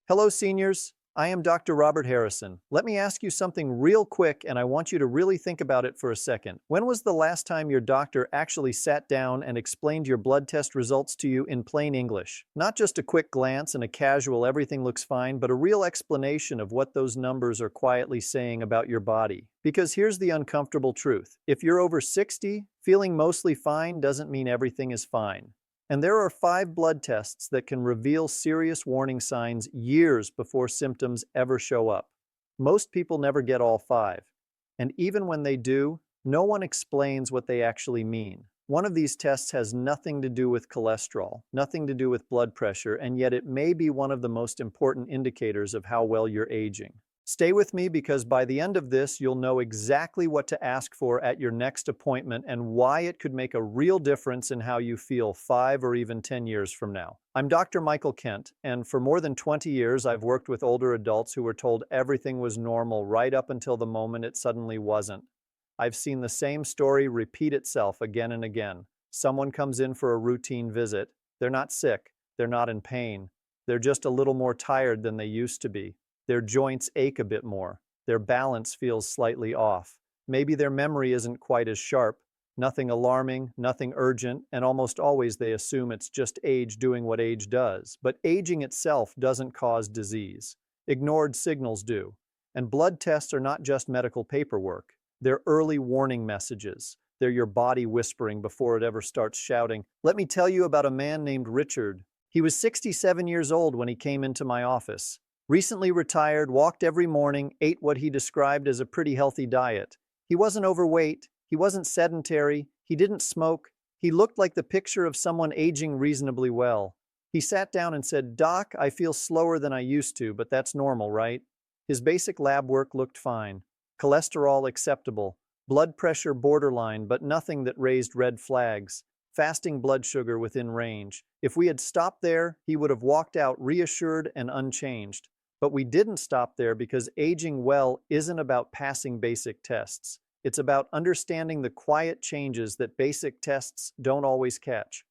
Hello, seniors. I am Dr. Robert Harrison. Let me ask you something real quick, and I want you to really think about it for a second. When was the last time your doctor actually sat down and explained your blood test results to you in plain English? Not just a quick glance and a casual everything looks fine, but a real explanation of what those numbers are quietly saying about your body. Because here's the uncomfortable truth. If you're over 60, feeling mostly fine doesn't mean everything is fine. And there are 5 blood tests that can reveal serious warning signs years before symptoms ever show up. Most people never get all 5. And even when they do, no one explains what they actually mean. One of these tests has nothing to do with cholesterol, nothing to do with blood pressure, and yet it may be one of the most important indicators of how well you're aging. Stay with me because by the end of this, you'll know exactly what to ask for at your next appointment and why it could make a real difference in how you feel 5 or even 10 years from now. I'm Dr. Michael Kent, and for more than 20 years, I've worked with older adults who were told everything was normal right up until the moment it suddenly wasn't. I've seen the same story repeat itself again and again. Someone comes in for a routine visit. They're not sick. They're not in pain. They're just a little more tired than they used to be. Their joints ache a bit more. Their balance feels slightly off. Maybe their memory isn't quite as sharp. Nothing alarming, nothing urgent, and almost always they assume it's just age doing what age does. But aging itself doesn't cause disease. Ignored signals do. And blood tests are not just medical paperwork. They're early warning messages. They're your body whispering before it ever starts shouting. Let me tell you about a man named Richard. He was 67 years old when he came into my office. Recently retired, walked every morning, ate what he described as a pretty healthy diet. He wasn't overweight, he wasn't sedentary, he didn't smoke. He looked like the picture of someone aging reasonably well. He sat down and said, "Doc, I feel slower than I used to, but that's normal, right?" His basic lab work looked fine. Cholesterol acceptable. Blood pressure borderline, but nothing that raised red flags. Fasting blood sugar within range. If we had stopped there, he would have walked out reassured and unchanged. But we didn't stop there because aging well isn't about passing basic tests. It's about understanding the quiet changes that basic tests don't always catch.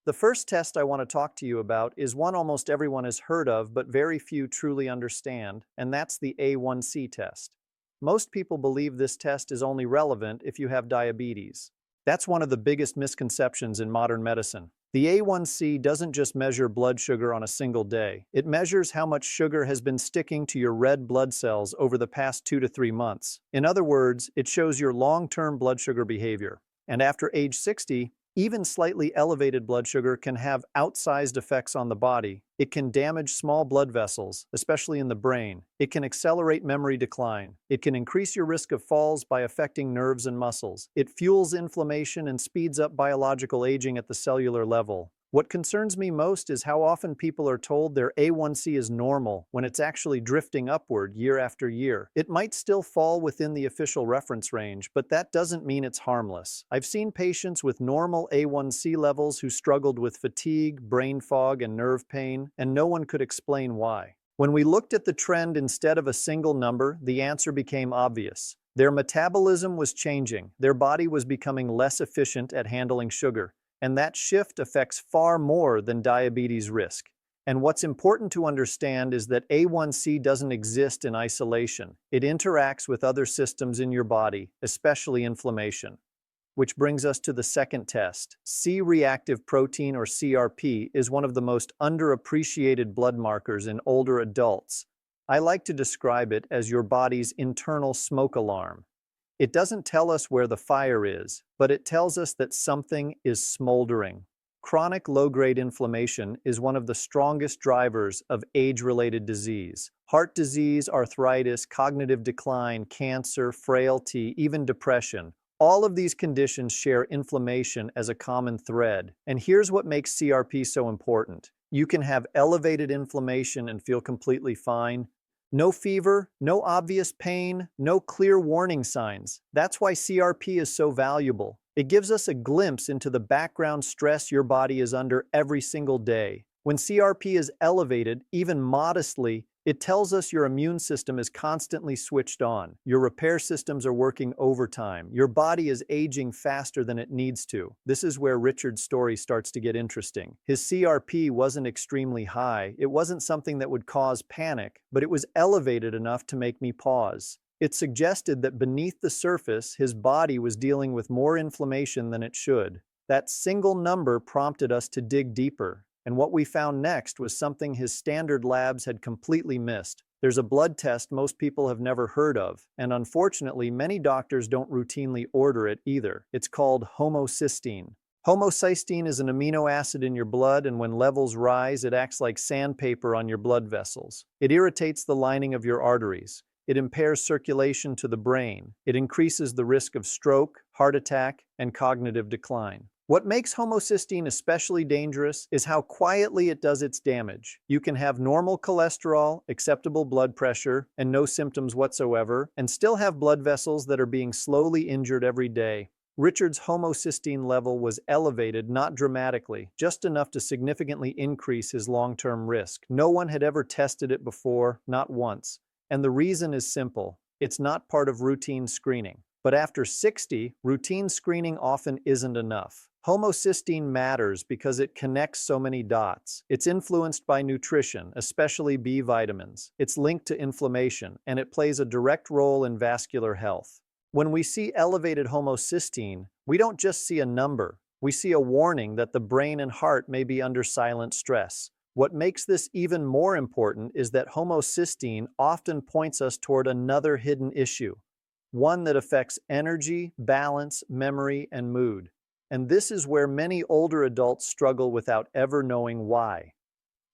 The first test I want to talk to you about is one almost everyone has heard of, but very few truly understand, and that's the A1C test. Most people believe this test is only relevant if you have diabetes. That's one of the biggest misconceptions in modern medicine. The A1C doesn't just measure blood sugar on a single day. It measures how much sugar has been sticking to your red blood cells over the past 2 to 3 months. In other words, it shows your long-term blood sugar behavior. And after age 60, even slightly elevated blood sugar can have outsized effects on the body. It can damage small blood vessels, especially in the brain. It can accelerate memory decline. It can increase your risk of falls by affecting nerves and muscles. It fuels inflammation and speeds up biological aging at the cellular level. What concerns me most is how often people are told their A1C is normal when it's actually drifting upward year after year. It might still fall within the official reference range, but that doesn't mean it's harmless. I've seen patients with normal A1C levels who struggled with fatigue, brain fog, and nerve pain, and no one could explain why. When we looked at the trend instead of a single number, the answer became obvious. Their metabolism was changing. Their body was becoming less efficient at handling sugar. And that shift affects far more than diabetes risk. And what's important to understand is that A1C doesn't exist in isolation. It interacts with other systems in your body, especially inflammation. Which brings us to the second test. C-reactive protein, or CRP, is one of the most underappreciated blood markers in older adults. I like to describe it as your body's internal smoke alarm. It doesn't tell us where the fire is, but it tells us that something is smoldering. Chronic low-grade inflammation is one of the strongest drivers of age-related disease. Heart disease, arthritis, cognitive decline, cancer, frailty, even depression. All of these conditions share inflammation as a common thread. And here's what makes CRP so important. You can have elevated inflammation and feel completely fine. No fever, no obvious pain, no clear warning signs. That's why CRP is so valuable. It gives us a glimpse into the background stress your body is under every single day. When CRP is elevated, even modestly, It tells us your immune system is constantly switched on, your repair systems are working overtime, your body is aging faster than it needs to. This is where Richard's story starts to get interesting. His CRP wasn't extremely high, it wasn't something that would cause panic, but it was elevated enough to make me pause. It suggested that beneath the surface, his body was dealing with more inflammation than it should. That single number prompted us to dig deeper. And what we found next was something his standard labs had completely missed. There's a blood test most people have never heard of, and unfortunately, many doctors don't routinely order it either. It's called homocysteine. Homocysteine is an amino acid in your blood, and when levels rise, it acts like sandpaper on your blood vessels. It irritates the lining of your arteries. It impairs circulation to the brain. It increases the risk of stroke, heart attack, and cognitive decline. What makes homocysteine especially dangerous is how quietly it does its damage. You can have normal cholesterol, acceptable blood pressure, and no symptoms whatsoever, and still have blood vessels that are being slowly injured every day. Richard's homocysteine level was elevated, not dramatically, just enough to significantly increase his long-term risk. No one had ever tested it before, not once. And the reason is simple. It's not part of routine screening. But after 60, routine screening often isn't enough. Homocysteine matters because it connects so many dots. It's influenced by nutrition, especially B vitamins. It's linked to inflammation, and it plays a direct role in vascular health. When we see elevated homocysteine, we don't just see a number. We see a warning that the brain and heart may be under silent stress. What makes this even more important is that homocysteine often points us toward another hidden issue, one that affects energy, balance, memory, and mood. And this is where many older adults struggle without ever knowing why.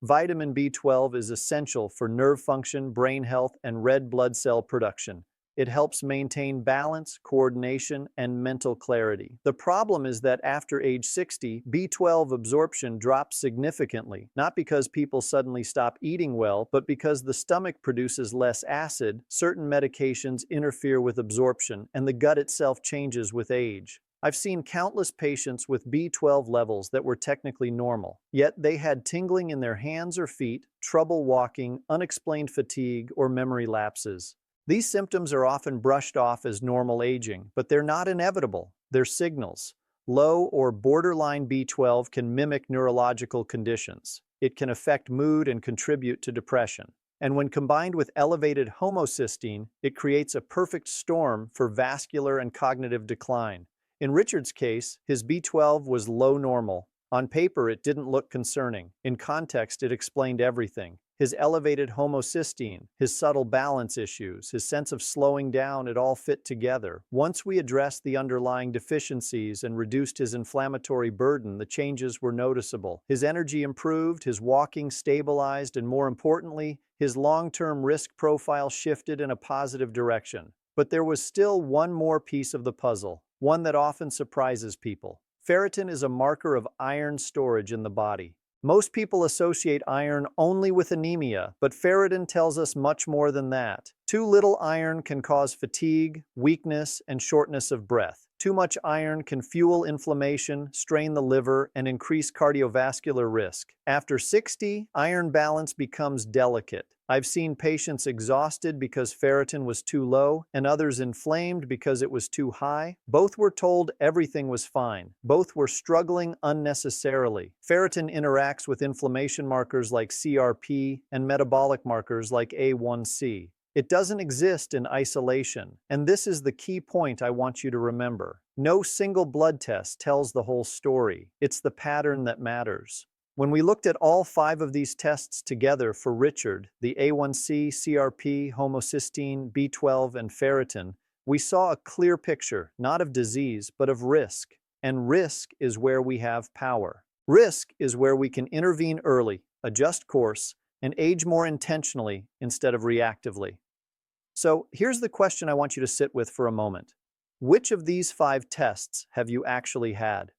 Vitamin B12 is essential for nerve function, brain health, and red blood cell production. It helps maintain balance, coordination, and mental clarity. The problem is that after age 60, B12 absorption drops significantly, not because people suddenly stop eating well, but because the stomach produces less acid, certain medications interfere with absorption, and the gut itself changes with age. I've seen countless patients with B12 levels that were technically normal, yet they had tingling in their hands or feet, trouble walking, unexplained fatigue, or memory lapses. These symptoms are often brushed off as normal aging, but they're not inevitable. They're signals. Low or borderline B12 can mimic neurological conditions. It can affect mood and contribute to depression. And when combined with elevated homocysteine, it creates a perfect storm for vascular and cognitive decline. In Richard's case, his B12 was low normal. On paper, it didn't look concerning. In context, it explained everything. His elevated homocysteine, his subtle balance issues, his sense of slowing down, it all fit together. Once we addressed the underlying deficiencies and reduced his inflammatory burden, the changes were noticeable. His energy improved, his walking stabilized, and more importantly, his long-term risk profile shifted in a positive direction. But there was still one more piece of the puzzle, one that often surprises people. Ferritin is a marker of iron storage in the body. Most people associate iron only with anemia, but ferritin tells us much more than that. Too little iron can cause fatigue, weakness, and shortness of breath. Too much iron can fuel inflammation, strain the liver, and increase cardiovascular risk. After 60, iron balance becomes delicate. I've seen patients exhausted because ferritin was too low, and others inflamed because it was too high. Both were told everything was fine. Both were struggling unnecessarily. Ferritin interacts with inflammation markers like CRP and metabolic markers like A1C. It doesn't exist in isolation, and this is the key point I want you to remember. No single blood test tells the whole story. It's the pattern that matters. When we looked at all 5 of these tests together for Richard, the A1C, CRP, homocysteine, B12, and ferritin, we saw a clear picture, not of disease, but of risk. And risk is where we have power. Risk is where we can intervene early, adjust course, and age more intentionally instead of reactively. So here's the question I want you to sit with for a moment. Which of these 5 tests have you actually had?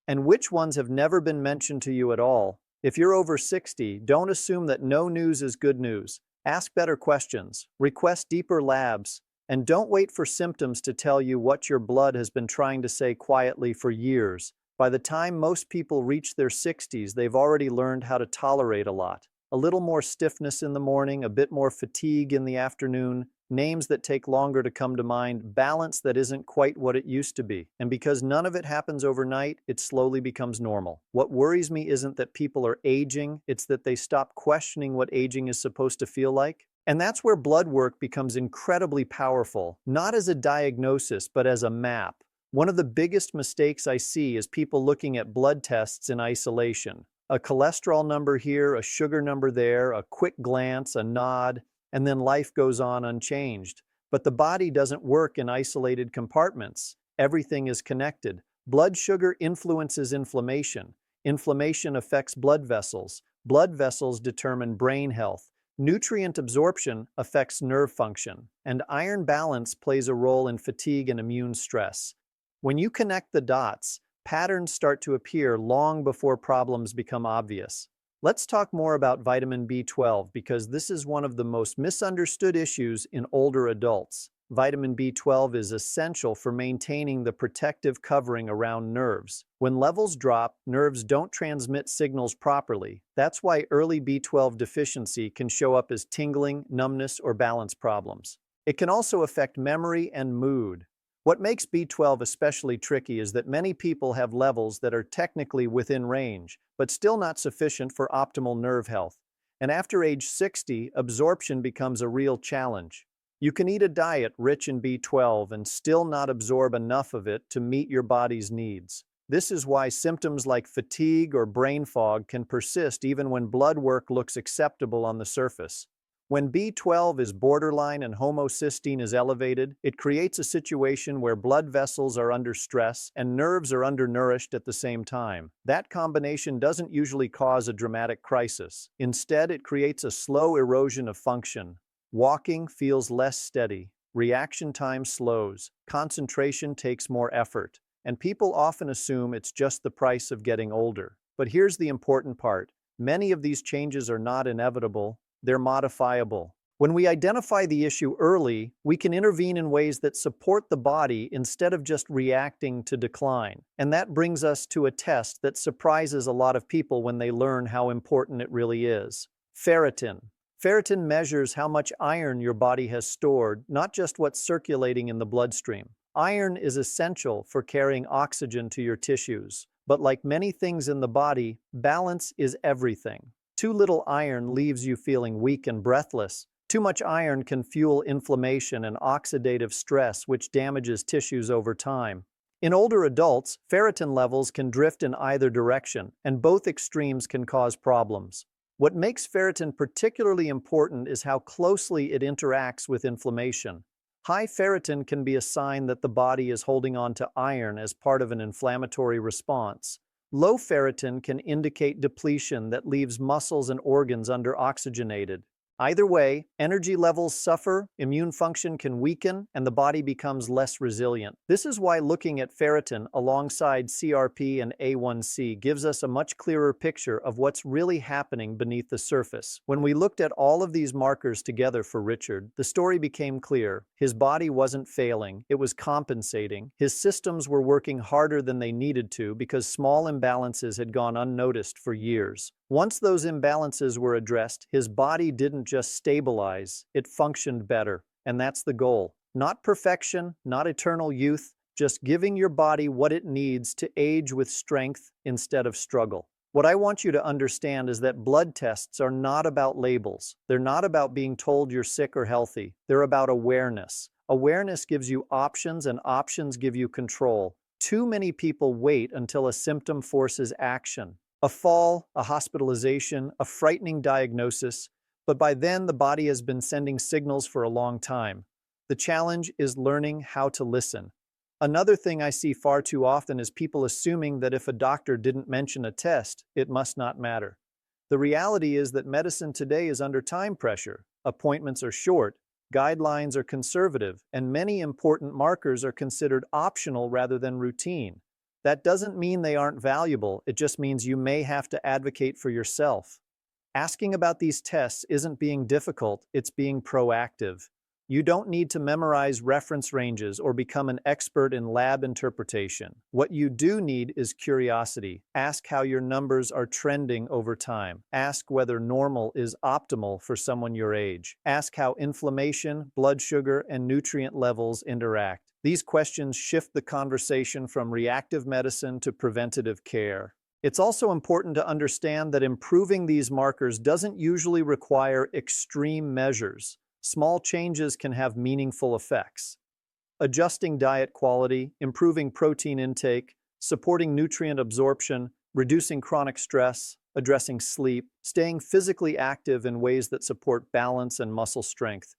And which ones have never been mentioned to you at all? If you're over 60, don't assume that no news is good news. Ask better questions, request deeper labs, and don't wait for symptoms to tell you what your blood has been trying to say quietly for years. By the time most people reach their 60s, they've already learned how to tolerate a lot. a little more stiffness in the morning, a bit more fatigue in the afternoon, names that take longer to come to mind, balance that isn't quite what it used to be. And because none of it happens overnight, it slowly becomes normal. What worries me isn't that people are aging, it's that they stop questioning what aging is supposed to feel like. And that's where blood work becomes incredibly powerful, not as a diagnosis, but as a map. One of the biggest mistakes I see is people looking at blood tests in isolation. A cholesterol number here, a sugar number there, a quick glance, a nod, and then life goes on unchanged. But the body doesn't work in isolated compartments. Everything is connected. Blood sugar influences inflammation. Inflammation affects blood vessels. Blood vessels determine brain health. Nutrient absorption affects nerve function. And iron balance plays a role in fatigue and immune stress. When you connect the dots, patterns start to appear long before problems become obvious. Let's talk more about vitamin B12 because this is one of the most misunderstood issues in older adults. Vitamin B12 is essential for maintaining the protective covering around nerves. When levels drop, nerves don't transmit signals properly. That's why early B12 deficiency can show up as tingling, numbness, or balance problems. It can also affect memory and mood. What makes B12 especially tricky is that many people have levels that are technically within range, but still not sufficient for optimal nerve health. And after age 60, absorption becomes a real challenge. You can eat a diet rich in B12 and still not absorb enough of it to meet your body's needs. This is why symptoms like fatigue or brain fog can persist even when blood work looks acceptable on the surface. When B12 is borderline and homocysteine is elevated, it creates a situation where blood vessels are under stress and nerves are undernourished at the same time. That combination doesn't usually cause a dramatic crisis. Instead, it creates a slow erosion of function. Walking feels less steady, reaction time slows, concentration takes more effort, and people often assume it's just the price of getting older. But here's the important part. Many of these changes are not inevitable. They're modifiable. When we identify the issue early, we can intervene in ways that support the body instead of just reacting to decline. And that brings us to a test that surprises a lot of people when they learn how important it really is. Ferritin. Ferritin measures how much iron your body has stored, not just what's circulating in the bloodstream. Iron is essential for carrying oxygen to your tissues. But like many things in the body, balance is everything. Too little iron leaves you feeling weak and breathless. Too much iron can fuel inflammation and oxidative stress, which damages tissues over time. In older adults, ferritin levels can drift in either direction, and both extremes can cause problems. What makes ferritin particularly important is how closely it interacts with inflammation. High ferritin can be a sign that the body is holding on to iron as part of an inflammatory response. Low ferritin can indicate depletion that leaves muscles and organs under-oxygenated. Either way, energy levels suffer, immune function can weaken, and the body becomes less resilient. This is why looking at ferritin alongside CRP and A1C gives us a much clearer picture of what's really happening beneath the surface. When we looked at all of these markers together for Richard, the story became clear. His body wasn't failing, it was compensating. His systems were working harder than they needed to because small imbalances had gone unnoticed for years. Once those imbalances were addressed, his body didn't just stabilize, it functioned better. And that's the goal. Not perfection, not eternal youth, just giving your body what it needs to age with strength instead of struggle. What I want you to understand is that blood tests are not about labels. They're not about being told you're sick or healthy. They're about awareness. Awareness gives you options, and options give you control. Too many people wait until a symptom forces action. A fall, a hospitalization, a frightening diagnosis, but by then the body has been sending signals for a long time. The challenge is learning how to listen. Another thing I see far too often is people assuming that if a doctor didn't mention a test, it must not matter. The reality is that medicine today is under time pressure. Appointments are short, guidelines are conservative, and many important markers are considered optional rather than routine. That doesn't mean they aren't valuable, it just means you may have to advocate for yourself. Asking about these tests isn't being difficult, it's being proactive. You don't need to memorize reference ranges or become an expert in lab interpretation. What you do need is curiosity. Ask how your numbers are trending over time. Ask whether normal is optimal for someone your age. Ask how inflammation, blood sugar, and nutrient levels interact. These questions shift the conversation from reactive medicine to preventative care. It's also important to understand that improving these markers doesn't usually require extreme measures. Small changes can have meaningful effects. Adjusting diet quality, improving protein intake, supporting nutrient absorption, reducing chronic stress, addressing sleep, staying physically active in ways that support balance and muscle strength.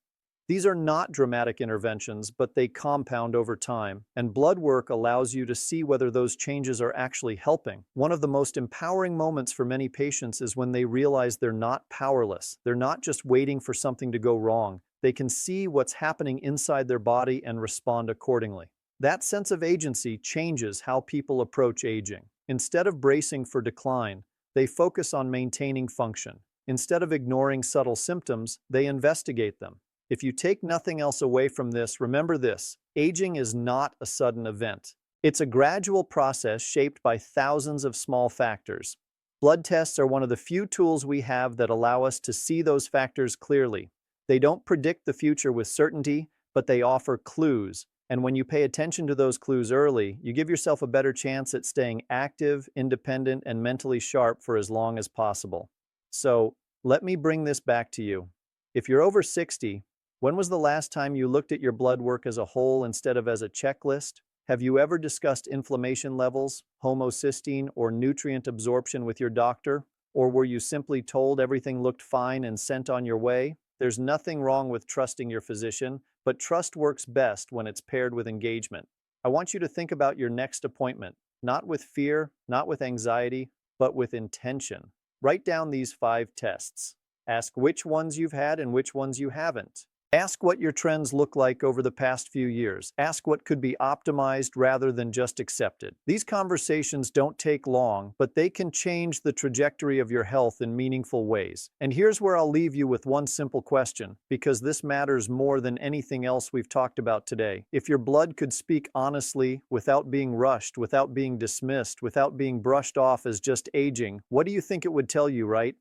These are not dramatic interventions, but they compound over time, and blood work allows you to see whether those changes are actually helping. One of the most empowering moments for many patients is when they realize they're not powerless. They're not just waiting for something to go wrong. They can see what's happening inside their body and respond accordingly. That sense of agency changes how people approach aging. Instead of bracing for decline, they focus on maintaining function. Instead of ignoring subtle symptoms, they investigate them. If you take nothing else away from this, remember this: aging is not a sudden event. It's a gradual process shaped by thousands of small factors. Blood tests are one of the few tools we have that allow us to see those factors clearly. They don't predict the future with certainty, but they offer clues. And when you pay attention to those clues early, you give yourself a better chance at staying active, independent, and mentally sharp for as long as possible. So, let me bring this back to you. If you're over 60, when was the last time you looked at your blood work as a whole instead of as a checklist? Have you ever discussed inflammation levels, homocysteine, or nutrient absorption with your doctor? Or were you simply told everything looked fine and sent on your way? There's nothing wrong with trusting your physician, but trust works best when it's paired with engagement. I want you to think about your next appointment, not with fear, not with anxiety, but with intention. Write down these 5 tests. Ask which ones you've had and which ones you haven't. Ask what your trends look like over the past few years. Ask what could be optimized rather than just accepted. These conversations don't take long, but they can change the trajectory of your health in meaningful ways. And here's where I'll leave you with one simple question, because this matters more than anything else we've talked about today. If your blood could speak honestly, without being rushed, without being dismissed, without being brushed off as just aging, what do you think it would tell you, right?